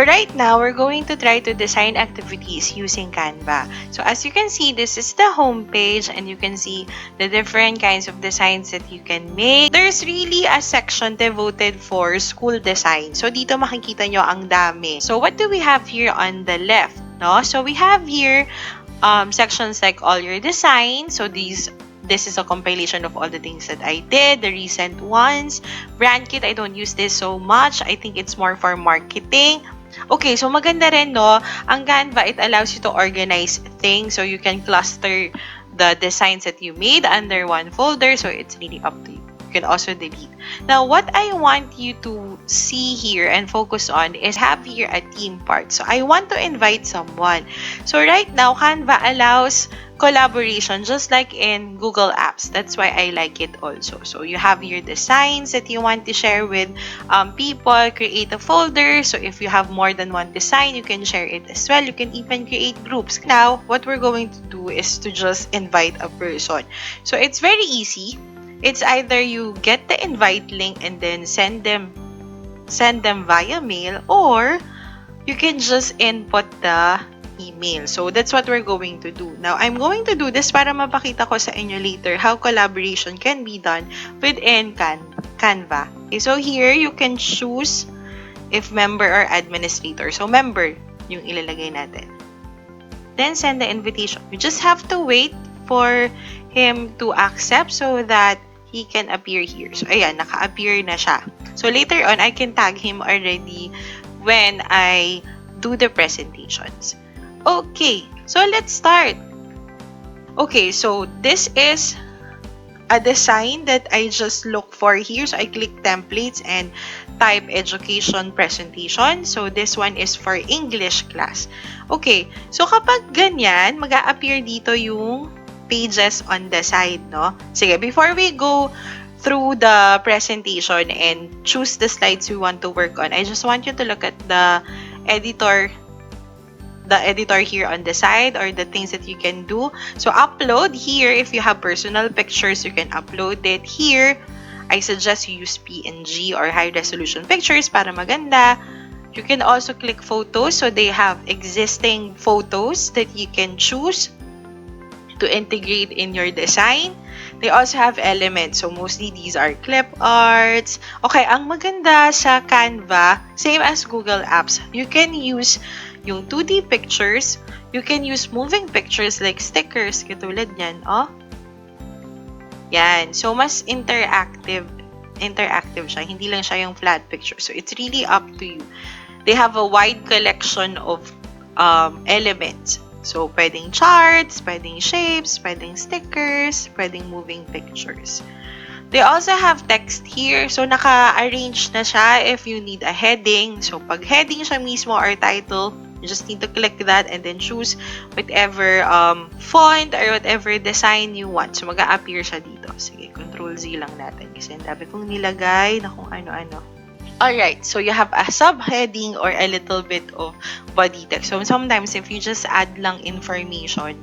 So right now, we're going to try to design activities using Canva. So as you can see, this is the home page and you can see the different kinds of designs that you can make. There's really a section devoted for school design. So dito makikita nyo ang dami. So what do we have here on the left? No? So we have here sections like all your design. So this is a compilation of all the things that I did, the recent ones. Brand kit, I don't use this so much. I think it's more for marketing. Okay, so maganda rin, no? Ang Canva, it allows you to organize things. So you can cluster the designs that you made under one folder. So it's really up to you. You can also delete. Now, what I want you to see here and focus on is have here a team part. So I want to invite someone. So right now, Canva allows collaboration just like in Google Apps. That's why I like it also. So you have your designs that you want to share with people, create a folder. So if you have more than one design, you can share it as well. You can even create groups. Now, what we're going to do is to just invite a person. So it's very easy. It's either you get the invite link and then send them via mail, or you can just input the email. So that's what we're going to do. Now, I'm going to do this para mapakita ko sa inyo later how collaboration can be done within Canva. Okay, so here you can choose if member or administrator. So member yung ilalagay natin. Then send the invitation. You just have to wait for him to accept so that he can appear here. So, ayan, naka-appear na siya. So, later on, I can tag him already when I do the presentations. Okay, so let's start. Okay, so this is a design that I just look for here. So, I click templates and type education presentation. So, this one is for English class. Okay, so kapag ganyan, mag-a-appear dito yung pages on the side, no? Sige, before we go through the presentation and choose the slides we want to work on, I just want you to look at the editor here on the side, or the things that you can do. So upload here. If you have personal pictures, you can upload it here. I suggest you use PNG or high resolution pictures para maganda. You can also click photos. So they have existing photos that you can choose to integrate in your design. They also have elements. So mostly these are clip arts. Okay, ang maganda sa Canva, same as Google Apps, you can use yung 2D pictures. You can use moving pictures like stickers, katulad yan, oh. Yan. So mas interactive siya. Hindi lang siya yung flat picture. So it's really up to you. They have a wide collection of elements. So, pwedeng charts, pwedeng shapes, pwedeng stickers, pwedeng moving pictures. They also have text here. So, naka-arrange na siya if you need a heading. So, pag heading siya mismo or title, you just need to click that and then choose whatever font or whatever design you want. So, mag-a-appear siya dito. Sige, Control Z lang natin kasi ang dami kong nilagay na kung ano-ano. Alright, so you have a subheading or a little bit of body text. So sometimes if you just add lang information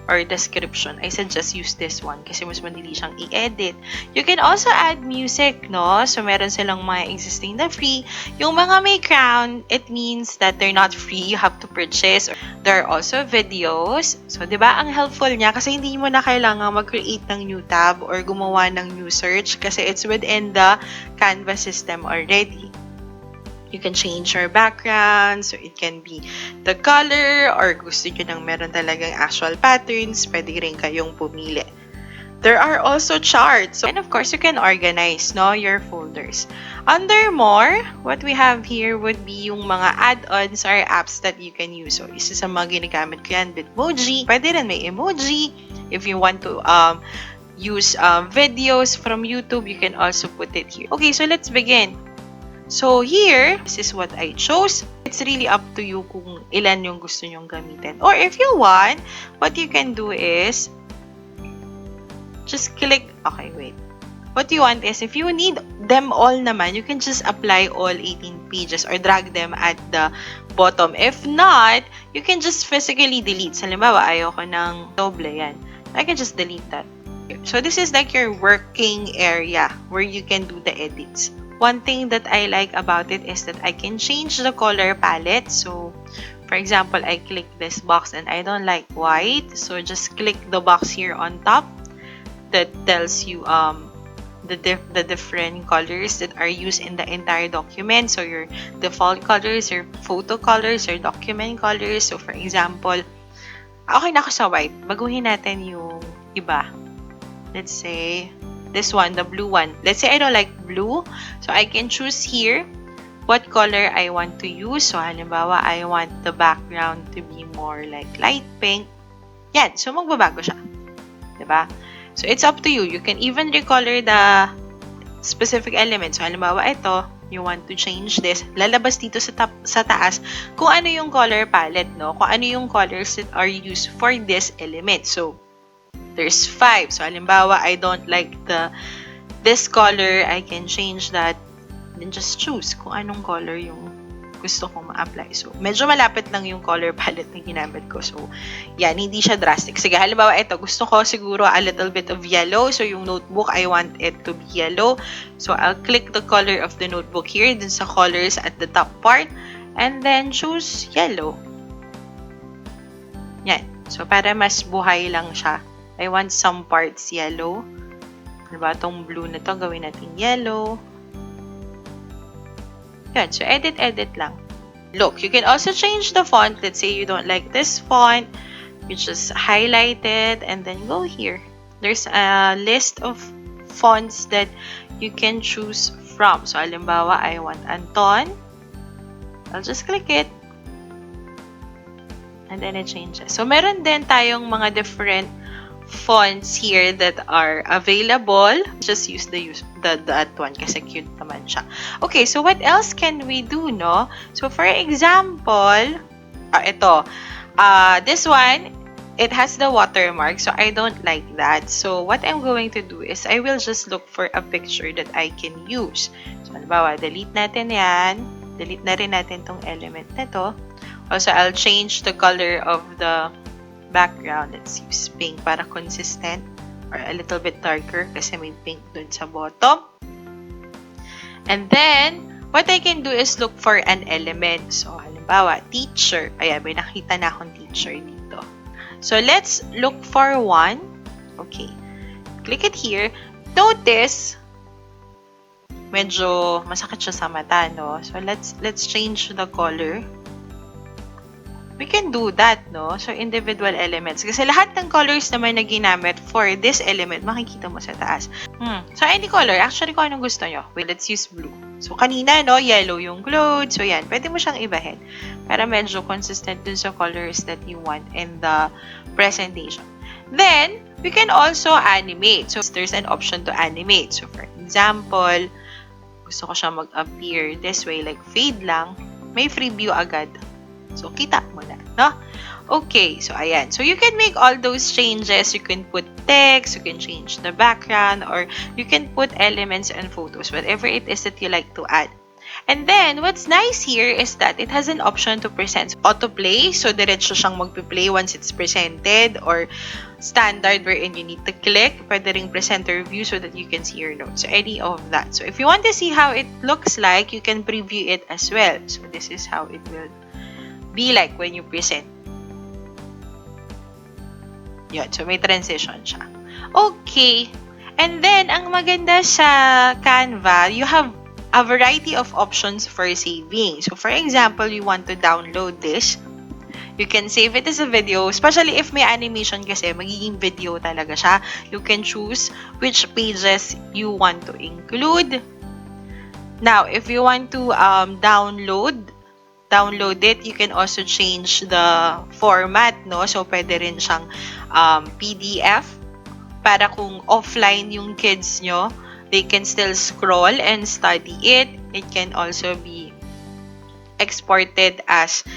or description, I suggest use this one kasi mas madali siyang i-edit. You can also add music, no? So meron silang mga existing na free. Yung mga may crown, it means that they're not free. You have to purchase. There are also videos. So, di ba, ang helpful niya kasi hindi mo na kailangan mag-create ng new tab or gumawa ng new search kasi it's within the Canva system already. You can change your background. So, it can be the color or gusto nyo nang meron talagang actual patterns. Pwede rin kayong pumili. There are also charts. And of course, you can organize, no, your folders. Under more, what we have here would be yung mga add-ons or apps that you can use. So, isa sa mga ginagamit ko yan, Bitmoji. Pwede rin may emoji. If you want to use videos from YouTube, you can also put it here. Okay, so let's begin. So here, this is what I chose. It's really up to you kung ilan yung gusto nyong gamitin. Or if you want, what you can do is just click, okay, wait. What you want is, if you need them all naman, you can just apply all 18 pages or drag them at the bottom. If not, you can just physically delete. Sa halimbawa, ayoko ng doble yan. I can just delete that. So this is like your working area where you can do the edits. one thing that I like about it is that I can change the color palette. So, for example, I click this box and I don't like white. So, just click the box here on top that tells you the different colors that are used in the entire document. So, your default colors, your photo colors, your document colors. So, for example, okay na ako sa white. Baguhin natin yung iba. Let's say, this one, the blue one. Let's say I don't like blue. So, I can choose here what color I want to use. So, halimbawa, I want the background to be more like light pink. Yan. So, magbabago siya. Diba? So, it's up to you. You can even recolor the specific element. So, halimbawa, ito, you want to change this. Lalabas dito sa taas kung ano yung color palette, no? Kung ano yung colors that are used for this element. So, there's 5. So, halimbawa, I don't like this color. I can change that. Then, just choose kung anong color yung gusto kong ma-apply. So, medyo malapit lang yung color palette na ginamit ko. So, yan, hindi siya drastic. Sige, halimbawa, ito, gusto ko siguro a little bit of yellow. So, yung notebook, I want it to be yellow. So, I'll click the color of the notebook here, dun sa colors at the top part, and then choose yellow. Yan. So, para mas buhay lang siya. I want some parts yellow. Diba? Itong blue na to, gawin natin yellow. Yan. So, edit lang. Look, you can also change the font. Let's say you don't like this font. You just highlight it and then go here. There's a list of fonts that you can choose from. So, halimbawa, I want Anton. I'll just click it. And then it changes. So, meron din tayong mga different fonts here that are available. Just use that one kasi cute naman siya. Okay, so what else can we do, no? So, for example, ito. This one, it has the watermark, so I don't like that. So, what I'm going to do is I will just look for a picture that I can use. So, halimbawa, delete natin yan. Delete na rin natin tong element na to. Also, I'll change the color of the background. Let's use pink para consistent or a little bit darker kasi may pink dun sa bottom. And then, what I can do is look for an element. So, halimbawa, teacher. Ayan, may nakita na akong teacher dito. So, let's look for one. Okay. Click it here. Notice, medyo masakit siya sa mata, no? So, let's change the color. We can do that, no? So, individual elements. Kasi lahat ng colors naman na ginamit for this element, makikita mo sa taas. So, any color. Actually, kung anong gusto nyo. Wait, let's use blue. So, kanina, no? Yellow yung clothes. So, yan. Pwede mo siyang ibahin. Para medyo consistent dun sa colors that you want in the presentation. Then, we can also animate. So, there's an option to animate. So, for example, gusto ko siya mag-appear this way, like fade lang. May free view agad. So, kita mo na, no? Okay, so ayan. So, you can make all those changes. You can put text, you can change the background, or you can put elements and photos, whatever it is that you like to add. And then, what's nice here is that it has an option to present autoplay. So, diretso siyang magpi-play once it's presented, or standard wherein you need to click. Pwede ring presenter view so that you can see your notes. So, any of that. So, if you want to see how it looks like, you can preview it as well. So, this is how it will be like when you present. Yun. So, may transition siya. Okay. And then, ang maganda sa Canva, you have a variety of options for saving. So, for example, you want to download this. You can save it as a video. Especially if may animation kasi, magiging video talaga siya. You can choose which pages you want to include. Now, if you want to download it, you can also change the format, no? So, pwede rin siyang PDF para kung offline yung kids nyo, they can still scroll and study it. It can also be exported as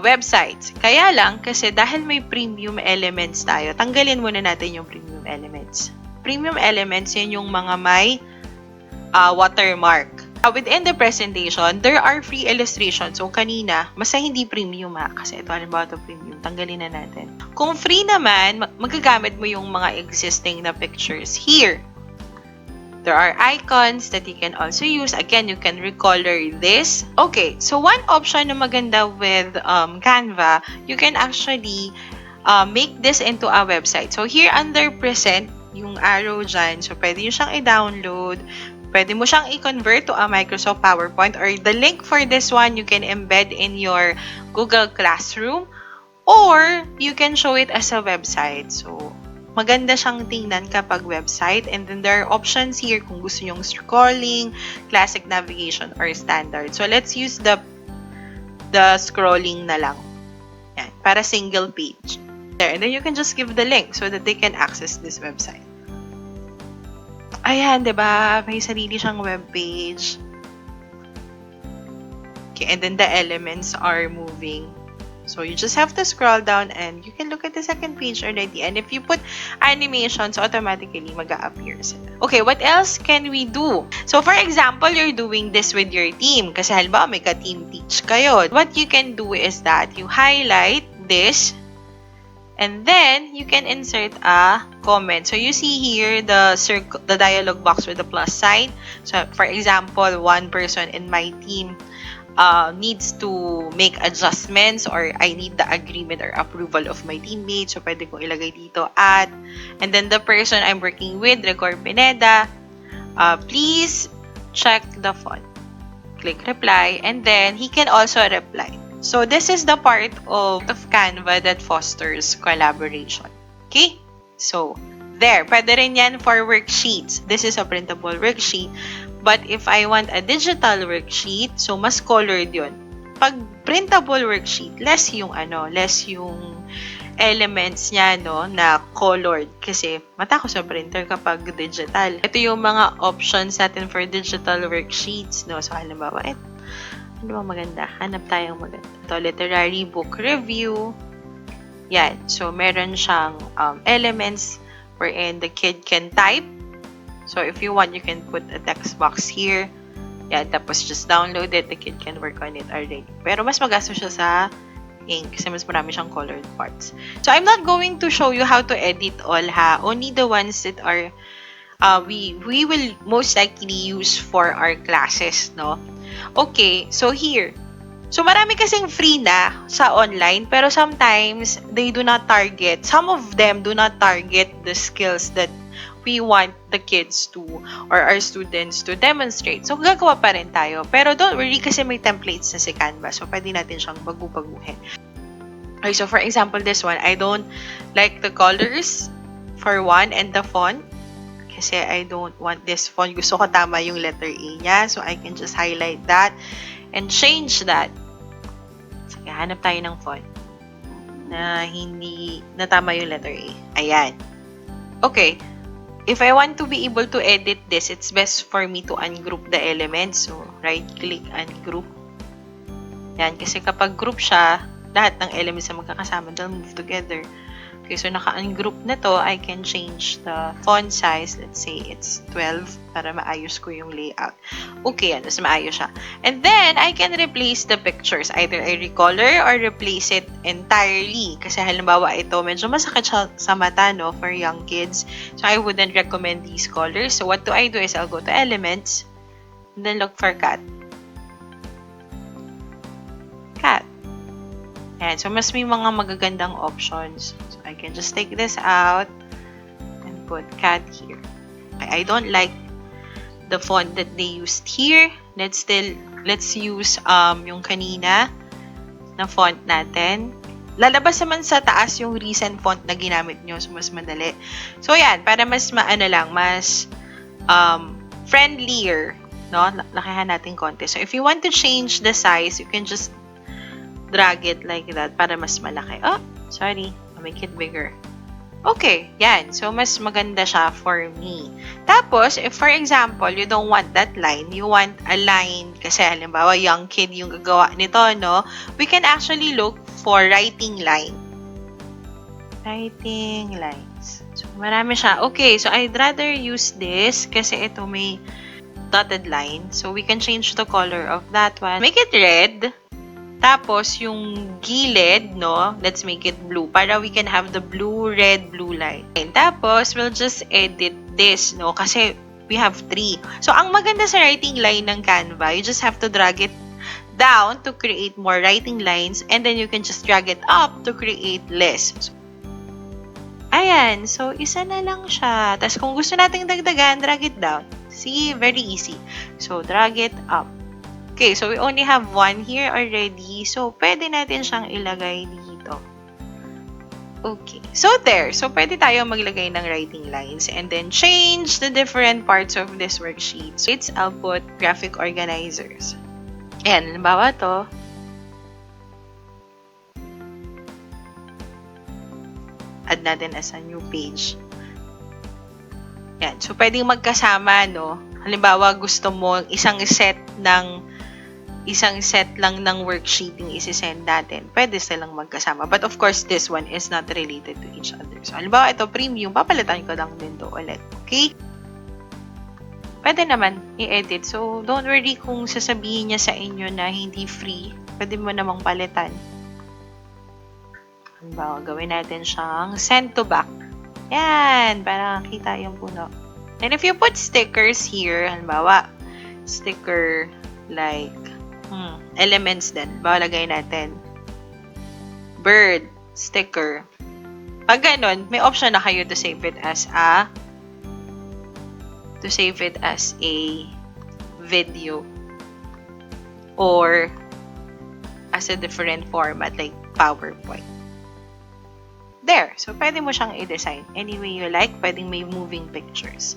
websites. Kaya lang, kasi dahil may premium elements tayo, tanggalin muna natin yung premium elements. Premium elements, yun yung mga may watermark. Within the presentation, there are free illustrations. So, kanina, basta hindi premium kasi ito, halimbawa ito premium, tanggalin na natin. Kung free naman, magagamit mo yung mga existing na pictures here. There are icons that you can also use. Again, you can recolor this. Okay, so one option na maganda with Canva, you can actually make this into a website. So here under present, yung arrow dyan, so pwede nyo siyang i-download. Pwede mo siyang i-convert to a Microsoft PowerPoint, or the link for this one, you can embed in your Google Classroom, or you can show it as a website. So, maganda siyang tingnan kapag website. And then there are options here kung gusto nyong scrolling, classic navigation, or standard. So, let's use the scrolling na lang. Yan, para single page. There, and then you can just give the link so that they can access this website. Ayan, diba? May sarili siyang webpage. Okay, and then the elements are moving. So, you just have to scroll down and you can look at the second page already. And if you put animations, automatically mag-a-appear sila. Okay, what else can we do? So, for example, you're doing this with your team. Kasi halimbawa, may ka-team teach kayo. What you can do is that you highlight this and then you can insert a comment. So, you see here the dialog box with the plus sign. So, for example, one person in my team needs to make adjustments, or I need the agreement or approval of my teammates. So, pwede kong ilagay dito at, and then the person I'm working with, Recor Pineda, please check the font. Click reply, and then he can also reply. So, this is the part of Canva that fosters collaboration. Okay? So, there. Pwede rin yan for worksheets. This is a printable worksheet. But if I want a digital worksheet, so mas colored yun. Pag printable worksheet, less yung elements niya, no, na colored. Kasi mata ko sa printer kapag digital. Ito yung mga options natin for digital worksheets, no. So, halimbawa, ano ba maganda? Hanap tayong maganda. Ito, literary book review. Yan. So, meron siyang elements wherein the kid can type. So, if you want, you can put a text box here. Yan. Tapos, just download it. The kid can work on it already. Pero, mas magasto siya sa ink kasi mas marami siyang colored parts. So, I'm not going to show you how to edit all, ha? Only the ones that are we will most likely use for our classes, no? Okay, so here. So, marami kasing free na sa online, pero sometimes, they do not target, some of them do not target the skills that we want the kids to, or our students to demonstrate. So, gagawa pa rin tayo. Pero don't worry kasi may templates na si Canva. So, pwede natin siyang bagu-baguhin. Okay, so for example, this one, I don't like the colors for one and the font. Kasi I don't want this font. Gusto ko tama yung letter A niya. So, I can just highlight that and change that. Sige, hanap tayo ng font na hindi natama yung letter A. Ayan. Okay. If I want to be able to edit this, it's best for me to ungroup the elements. So, right-click, ungroup. Yan. Kasi kapag group siya, lahat ng elements na magkakasama, they'll move together. Okay, so naka-ungroup na to, I can change the font size. Let's say it's 12 para maayos ko yung layout. Okay, yan. Mas maayos siya. And then, I can replace the pictures. Either I recolor or replace it entirely. Kasi halimbawa ito, medyo masakit siya sa mata, no, for young kids. So, I wouldn't recommend these colors. So, what do I do is I'll go to Elements and then look for Cat. Cat. Ayan. So, mas may mga magagandang options. So, I can just take this out and put Cat here. I don't like the font that they used here. Let's use yung kanina na font natin. Lalabas naman sa taas yung recent font na ginamit nyo. So, mas madali. So, ayan. Para mas mas friendlier. No? Lakihan natin konti. So, if you want to change the size, you can just drag it like that para mas malaki. Oh, sorry. I'll make it bigger. Okay, yan. So, mas maganda siya for me. Tapos, if for example, you don't want that line, you want a line, kasi halimbawa, young kid yung gagawa nito, no? We can actually look for writing line. Writing lines. So, marami siya. Okay, so I'd rather use this kasi ito may dotted line. So, we can change the color of that one. Make it red. Tapos, yung gilid, no, let's make it blue para we can have the blue, red, blue line. And tapos, we'll just edit this, no, kasi we have 3. So, ang maganda sa writing line ng Canva, you just have to drag it down to create more writing lines, and then you can just drag it up to create less. So, ayan. So, isa na lang siya. Tapos, kung gusto nating dagdagan, drag it down. See? Very easy. So, drag it up. Okay, so we only have 1 here already. So, pwede natin siyang ilagay dito. Okay. So, there. So, pwede tayo maglagay ng writing lines and then change the different parts of this worksheet. So, I'll put graphic organizers. Ayan, halimbawa to. Add natin as a new page. Ayan. So, pwedeng magkasama, no? Halimbawa, gusto mo isang set lang ng worksheeting isi-send natin. Pwede silang magkasama. But of course, this one is not related to each other. So, halimbawa, ito premium, papalitan ko lang din to ulit. Okay? Pwede naman i-edit. So, don't worry kung sasabihin niya sa inyo na hindi free. Pwede mo namang palitan. Halimbawa, gawin natin siyang send to back. Yan! Para kita yung puno. And if you put stickers here, halimbawa, sticker like elements din. Lagay natin. Bird. Sticker. Pag ganun, may option na kayo to save it as a video or as a different format like PowerPoint. There. So, pwede mo siyang i-design. Any way you like, pwedeng may moving pictures.